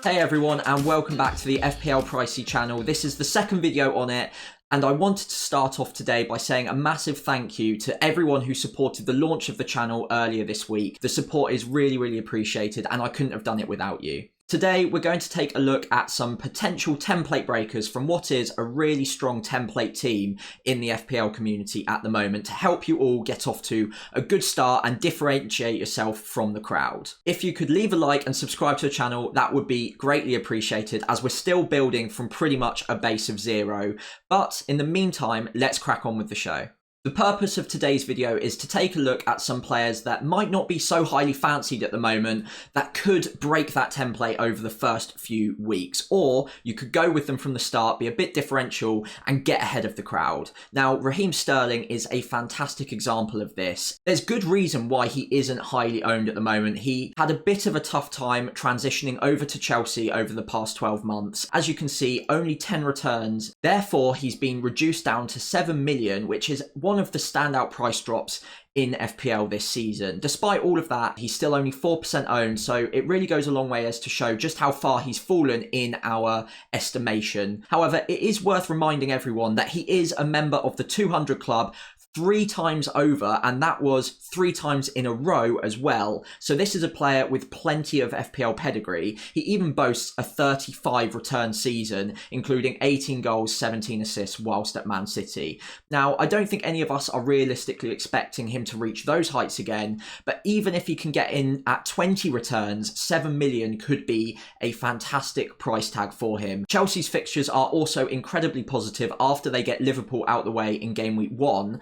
Hey everyone, and welcome back to the FPL Pricey channel. This is the second video on it, and I wanted to start off today by saying a massive thank you to everyone who supported the launch of the channel earlier this week. The support is really appreciated, and I couldn't have done it without you. Today, we're going to take a look at some potential template breakers from what is a really strong template team in the FPL community at the moment to help you all get off to a good start and differentiate yourself from the crowd. If you could leave a like and subscribe to the channel, that would be greatly appreciated as we're still building from pretty much a base of 0. But in the meantime, let's crack on with the show. The purpose of today's video is to take a look at some players that might not be so highly fancied at the moment that could break that template over the first few weeks, or you could go with them from the start, be a bit differential and get ahead of the crowd. Now, Raheem Sterling is a fantastic example of this. There's good reason why he isn't highly owned at the moment. He had a bit of a tough time transitioning over to Chelsea over the past 12 months. As you can see, only 10 returns. Therefore, he's been reduced down to 7 million, which is one of the standout price drops in FPL this season. Despite all of that, he's still only 4% owned, so it really goes a long way as to show just how far he's fallen in our estimation. However, it is worth reminding everyone that he is a member of the 200 club 3 times over, and that was 3 times in a row as well. So this is a player with plenty of FPL pedigree. He even boasts a 35 return season, including 18 goals, 17 assists whilst at Man City. Now, I don't think any of us are realistically expecting him to reach those heights again, but even if he can get in at 20 returns, 7 million could be a fantastic price tag for him. Chelsea's fixtures are also incredibly positive after they get Liverpool out the way in game week 1.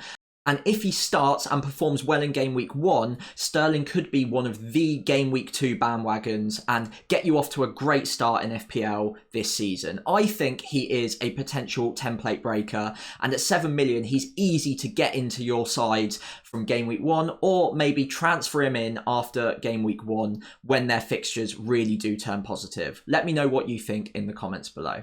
And if he starts and performs well in game week 1, Sterling could be one of the game week 2 bandwagons and get you off to a great start in FPL this season. I think he is a potential template breaker, and at 7 million, he's easy to get into your sides from game week 1, or maybe transfer him in after game week 1 when their fixtures really do turn positive. Let me know what you think in the comments below.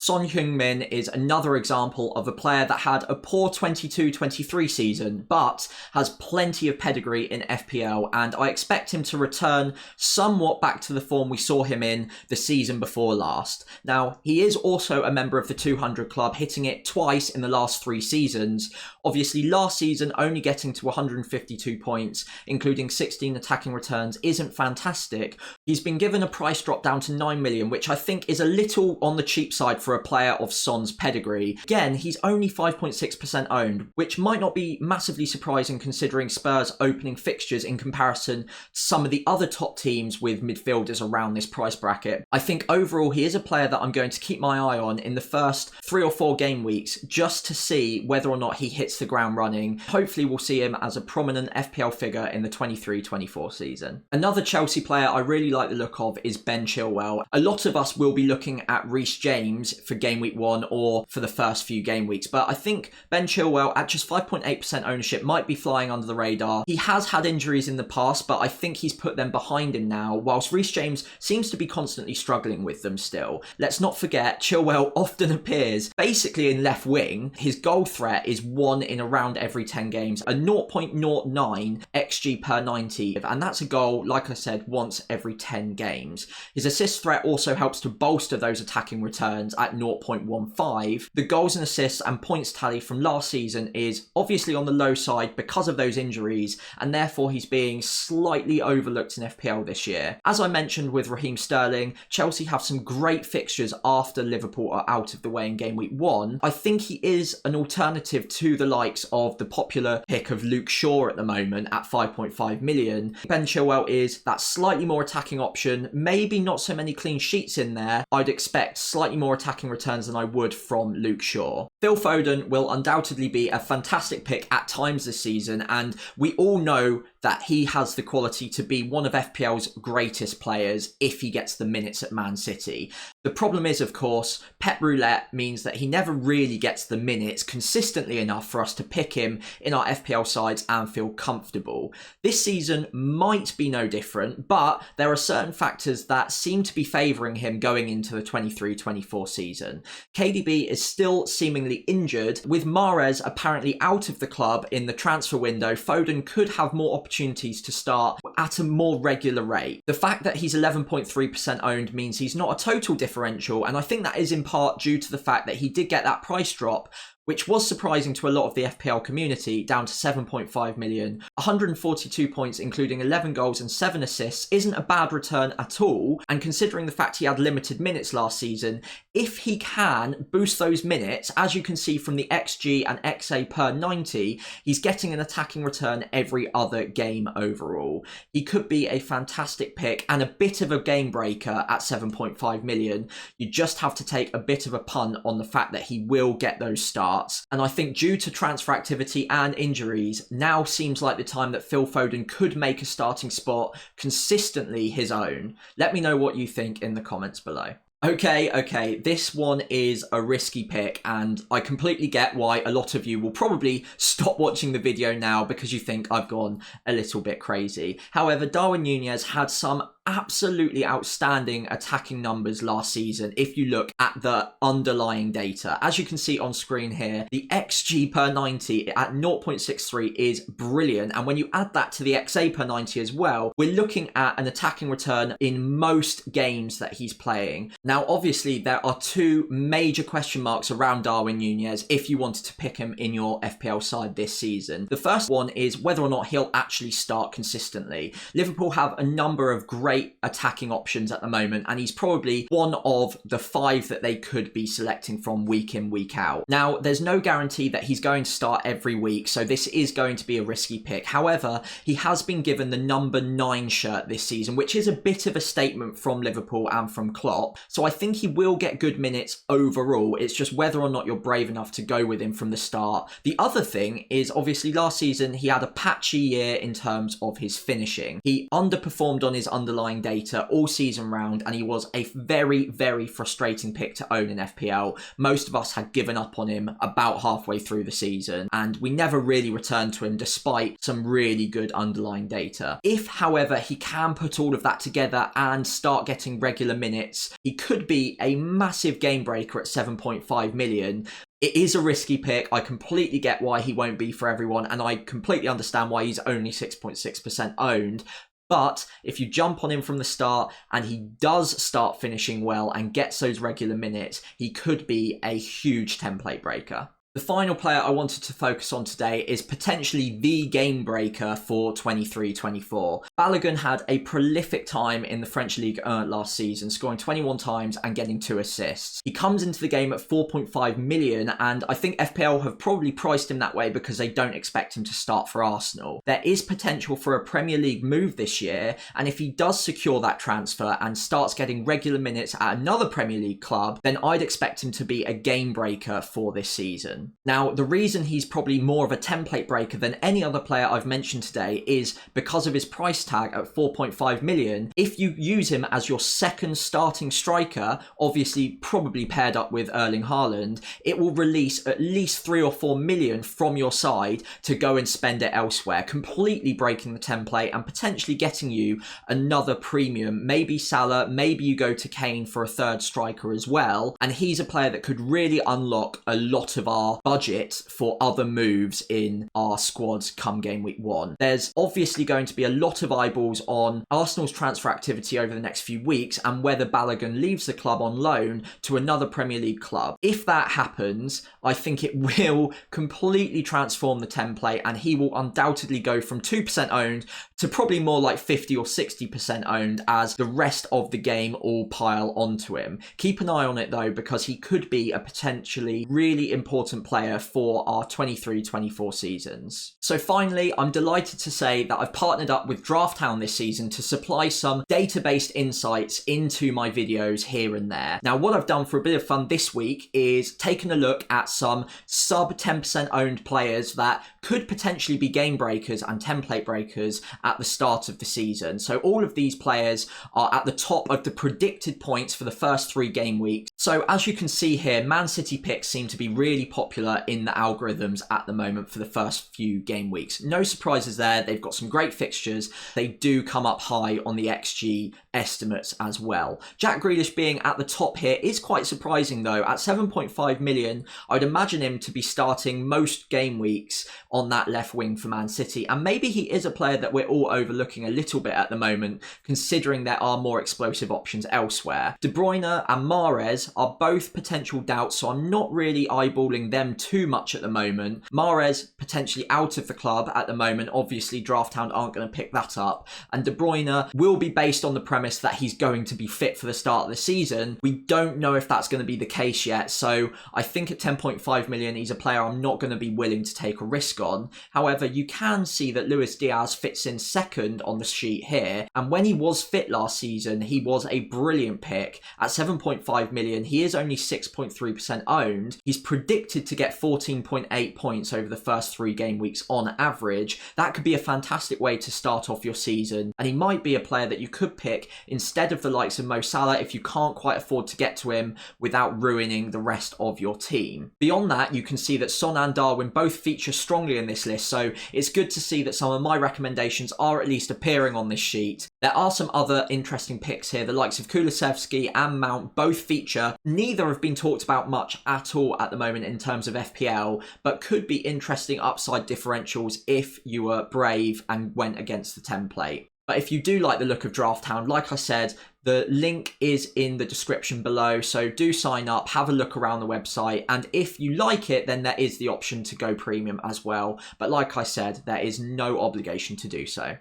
Heung-min is another example of a player that had a poor 22-23 season, but has plenty of pedigree in FPL, and I expect him to return somewhat back to the form we saw him in the season before last. Now, he is also a member of the 200 club, hitting it twice in the last 3 seasons. Obviously, last season only getting to 152 points, including 16 attacking returns, isn't fantastic. He's been given a price drop down to 9 million, which I think is a little on the cheap side for a player of Son's pedigree. Again, he's only 5.6% owned, which might not be massively surprising considering Spurs' opening fixtures in comparison to some of the other top teams with midfielders around this price bracket. I think overall he is a player that I'm going to keep my eye on in the first 3 or 4 game weeks just to see whether or not he hits the ground running. Hopefully we'll see him as a prominent FPL figure in the 23-24 season. Another Chelsea player I really like the look of is Ben Chilwell. A lot of us will be looking at Reece James for game week 1 or for the first few game weeks, but I think Ben Chilwell at just 5.8% ownership might be flying under the radar. He has had injuries in the past, but I think he's put them behind him now, whilst Reece James seems to be constantly struggling with them still. Let's not forget, Chilwell often appears basically in left wing. His goal threat is 1 in around every 10 games, a 0.09 XG per 90, and that's a goal, like I said, once every 10 games. His assist threat also helps to bolster those attacking returns at 0.15. The goals and assists and points tally from last season is obviously on the low side because of those injuries, and therefore he's being slightly overlooked in FPL this year. As I mentioned with Raheem Sterling, Chelsea have some great fixtures after Liverpool are out of the way in game week 1. I think he is an alternative to the likes of the popular pick of Luke Shaw at the moment at 5.5 million. Ben Chilwell is that slightly more attacking option, maybe not so many clean sheets in there. I'd expect slightly more attacking returns than I would from Luke Shaw. Phil Foden will undoubtedly be a fantastic pick at times this season, and we all know that he has the quality to be one of FPL's greatest players if he gets the minutes at Man City. The problem is, of course, Pep Roulette means that he never really gets the minutes consistently enough for us to pick him in our FPL sides and feel comfortable. This season might be no different, but there are certain factors that seem to be favouring him going into the 23-24 season. KDB is still seemingly injured, with Mahrez apparently out of the club in the transfer window. Foden could have more opportunities to start at a more regular rate. The fact that he's 11.3% owned means he's not a total differential, and I think that is in part due to the fact that he did get that price drop, which was surprising to a lot of the FPL community, down to 7.5 million. 142 points, including 11 goals and 7 assists, isn't a bad return at all, and considering the fact he had limited minutes last season, if he can boost those minutes, as you can see from the XG and XA per 90, he's getting an attacking return every other game overall. He could be a fantastic pick and a bit of a game breaker at 7.5 million. You just have to take a bit of a punt on the fact that he will get those starts. And I think due to transfer activity and injuries, now seems like the time that Phil Foden could make a starting spot consistently his own. Let me know what you think in the comments below. Okay, this one is a risky pick, and I completely get why a lot of you will probably stop watching the video now because you think I've gone a little bit crazy. However, Darwin Nunez had some absolutely outstanding attacking numbers last season if you look at the underlying data. As you can see on screen here, the XG per 90 at 0.63 is brilliant, and when you add that to the XA per 90 as well, we're looking at an attacking return in most games that he's playing. Now obviously there are two major question marks around Darwin Nunez if you wanted to pick him in your FPL side this season. The first one is whether or not he'll actually start consistently. Liverpool have a number of great attacking options at the moment, and he's probably one of the 5 that they could be selecting from week in, week out. Now, there's no guarantee that he's going to start every week, so this is going to be a risky pick. However, he has been given the number 9 shirt this season, which is a bit of a statement from Liverpool and from Klopp, so I think he will get good minutes overall. It's just whether or not you're brave enough to go with him from the start. The other thing is, obviously last season he had a patchy year in terms of his finishing. He underperformed on his underlying data all season round, and he was a very, very frustrating pick to own in FPL. Most of us had given up on him about halfway through the season, and we never really returned to him despite some really good underlying data. If, however, he can put all of that together and start getting regular minutes, he could be a massive game breaker at 7.5 million. It is a risky pick. I completely get why he won't be for everyone, and I completely understand why he's only 6.6% owned. But if you jump on him from the start and he does start finishing well and gets those regular minutes, he could be a huge template breaker. The final player I wanted to focus on today is potentially the game breaker for 23-24. Balogun had a prolific time in the French Ligue 1 last season, scoring 21 times and getting 2 assists. He comes into the game at 4.5 million, and I think FPL have probably priced him that way because they don't expect him to start for Arsenal. There is potential for a Premier League move this year, and if he does secure that transfer and starts getting regular minutes at another Premier League club, then I'd expect him to be a game breaker for this season. Now, the reason he's probably more of a template breaker than any other player I've mentioned today is because of his price tag at 4.5 million. If you use him as your second starting striker, obviously probably paired up with Erling Haaland, it will release at least 3 or 4 million from your side to go and spend it elsewhere, completely breaking the template and potentially getting you another premium. Maybe Salah, maybe you go to Kane for a third striker as well, and he's a player that could really unlock a lot of our budget for other moves in our squads come game week 1. There's obviously going to be a lot of eyeballs on Arsenal's transfer activity over the next few weeks and whether Balogun leaves the club on loan to another Premier League club. If that happens, I think it will completely transform the template, and he will undoubtedly go from 2% owned to probably more like 50 or 60% owned as the rest of the game all pile onto him. Keep an eye on it though, because he could be a potentially really important player for our 23-24 seasons. So finally, I'm delighted to say that I've partnered up with DraftHound this season to supply some data-based insights into my videos here and there. Now, what I've done for a bit of fun this week is taken a look at some sub 10% owned players that could potentially be game breakers and template breakers at the start of the season. So all of these players are at the top of the predicted points for the first 3 game weeks. So as you can see here, Man City picks seem to be really popular in the algorithms at the moment for the first few game weeks. No surprises there. They've got some great fixtures. They do come up high on the XG estimates as well. Jack Grealish being at the top here is quite surprising though. At 7.5 million, I'd imagine him to be starting most game weeks on that left wing for Man City. And maybe he is a player that we're all overlooking a little bit at the moment, considering there are more explosive options elsewhere. De Bruyne and Mahrez are both potential doubts, so I'm not really eyeballing them too much at the moment. Mahrez potentially out of the club at the moment. Obviously, DraftHound aren't going to pick that up. And De Bruyne will be based on the premise that he's going to be fit for the start of the season. We don't know if that's going to be the case yet, so I think at 10.5 million, he's a player I'm not going to be willing to take a risk on. However, you can see that Luis Diaz fits in second on the sheet here, and when he was fit last season, he was a brilliant pick. At 7.5 million, he is only 6.3% owned. He's predicted to get 14.8 points over the first 3 game weeks on average. That could be a fantastic way to start off your season, and he might be a player that you could pick instead of the likes of Mo Salah if you can't quite afford to get to him without ruining the rest of your team. Beyond that, you can see that Son and Darwin both feature strongly in this list, so it's good to see that some of my recommendations are at least appearing on this sheet. There are some other interesting picks here. The likes of Kulusevski and Mount both feature. Neither have been talked about much at all at the moment in terms of FPL, but could be interesting upside differentials if you were brave and went against the template. But if you do like the look of DraftHound, like I said, the link is in the description below, so do sign up, have a look around the website, and if you like it, then there is the option to go premium as well. But like I said, there is no obligation to do so.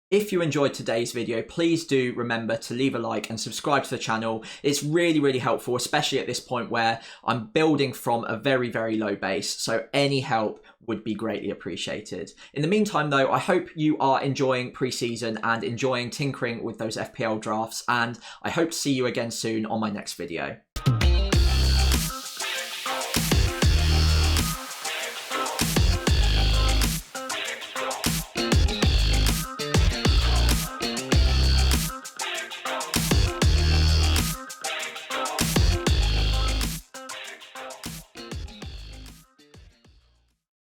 If you enjoyed today's video, please do remember to leave a like and subscribe to the channel. It's really, really helpful, especially at this point where I'm building from a very, very low base. So any help would be greatly appreciated. In the meantime, though, I hope you are enjoying pre-season and enjoying tinkering with those FPL drafts. And I hope to see you again soon on my next video.